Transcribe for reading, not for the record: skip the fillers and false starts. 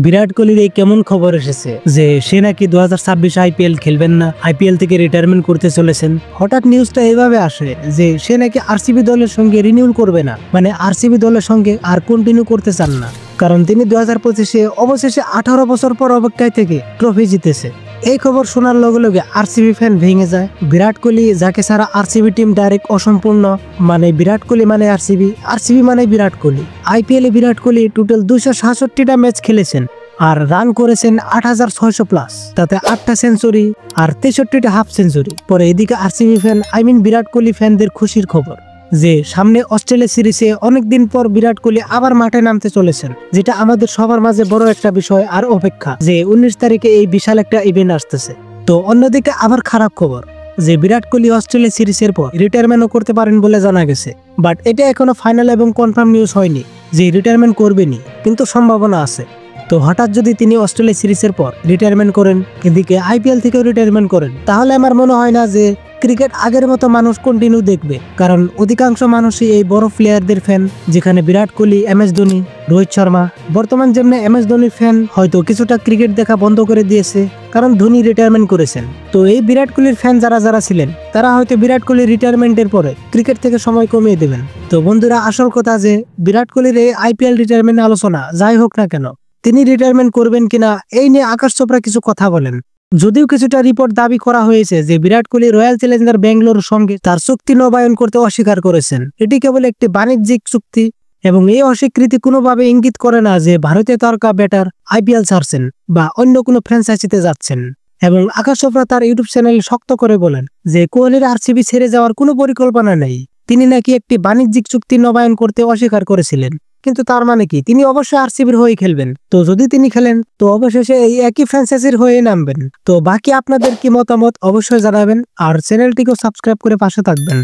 বিরাট কোহলির এই কেমন খবর এসেছে যে সে নাকি 2026 আইপিএল খেলবেন না, আইপিএল থেকে রিটায়ারমেন্ট করতে চলেছেন। হঠাৎ নিউজটা এইভাবে আসে যে সে নাকি আরসিবি দলের সঙ্গে রিনিউল করবে না, মানে আরসিবি দলের সঙ্গে আর কন্টিনিউ করতে চান না, কারণ তিনি 2025-এ অবশেষে 18 বছর পর অপেক্ষায় থেকে ট্রফি জিতেছে। এই খবর শোনার লগে লগে আরসিবি ফ্যান ভেঙে যায়। বিরাট কোহলি যাকে ছাড়া আরসিবি টিম ডাইরেক্ট অসম্পূর্ণ, মানে বিরাট কোহলি মানে আরসিবি, আরসিবি মানে বিরাট কোহলি। আইপিএলে বিরাট কোহলি টোটাল 266টা ম্যাচ খেলেছেন আর রান করেছেন 8600+, তাতে 8টা সেঞ্চুরি আর 63টা হাফ সেঞ্চুরি। পরে এদিকে আরসিবি ফ্যান বিরাট কোহলি ফ্যানদের খুশির খবর যে সামনে অস্ট্রেলিয়া সিরিজে অনেকদিন পর বিরাট কোহলি আবার মাঠে নামতে চলেছেন, যেটা আমাদের সবার মাঝে বড় একটা বিষয় আর অপেক্ষা যে 19 তারিখে এই বিশাল একটা ইভেন্ট আসতেছে। তো অন্যদিকে আবার খারাপ খবর যে বিরাট কোহলি অস্ট্রেলিয়া সিরিজের পর রিটায়ারমেন্টও করতে পারেন বলে জানা গেছে, বাট এটা এখনো ফাইনাল এবং কনফার্ম নিউজ হয়নি যে রিটায়ারমেন্ট করবেনি, কিন্তু সম্ভাবনা আছে। তো হঠাৎ যদি তিনি অস্ট্রেলিয়া সিরিজের পর রিটায়ারমেন্ট করেন, এদিকে আইপিএল থেকেও রিটায়ারমেন্ট করেন, তাহলে আমার মনে হয় না যে ক্রিকেট আগের মতো মানুষ কন্টিনিউ দেখবে, কারণ অধিকাংশ মানুষই এই বড় প্লেয়ারদের ফ্যান, যেখানে বিরাট কোহলি, MS ধোনি, রোহিত শর্মা। বর্তমান যেমন MS ধোনির ফ্যান হয়তো কিছুটা ক্রিকেট দেখা বন্ধ করে দিয়েছে কারণ ধোনি রিটায়ারমেন্ট করেছেন। তো এই বিরাট কোহলির ফ্যান যারা ছিলেন তারা হয়তো বিরাট কোহলির রিটায়ারমেন্টের পরে ক্রিকেট থেকে সময় কমিয়ে দেবেন। তো বন্ধুরা, আসল কথা যে বিরাট কোহলির এই আইপিএল রিটায়ারমেন্ট আলোচনা যাই হোক না কেন, তিনি রিটায়ারমেন্ট করবেন কিনা এই নিয়ে আকাশ চোপড়া কিছু কথা বলেন। যদিও কিছুটা রিপোর্ট দাবি করা হয়েছে যে বিরাট কোহলি রয়্যাল চ্যালেঞ্জার ব্যাঙ্গালোর সঙ্গে তার চুক্তি নবায়ন করতে অস্বীকার করেছেন। এটি কেবল একটি বাণিজ্যিক চুক্তি এবং এই অস্বীকৃতি কোনোভাবে ইঙ্গিত করে না যে ভারতীয় তারকা ব্যাটার আইপিএল ছাড়ছেন বা অন্য কোনো ফ্র্যাঞ্চাইজিতে যাচ্ছেন। এবং আকাশ চোপড়া তার ইউটিউব চ্যানেলে শক্ত করে বলেন যে কোহলির আরসিবি ছেড়ে যাওয়ার কোনো পরিকল্পনা নেই। তিনি নাকি একটি বাণিজ্যিক চুক্তি নবায়ন করতে অস্বীকার করেছিলেন, কিন্তু তার মানে কি তিনি অবশ্যই আরসিবির হয়ে খেলবেন। তো যদি তিনি খেলেন তো অবশেষে এই একই ফ্র্যাঞ্চাইজির হয়ে নামবেন। তো বাকি আপনাদের কি মতামত অবশ্যই জানাবেন আর চ্যানেলটিকেও সাবস্ক্রাইব করে পাশে থাকবেন।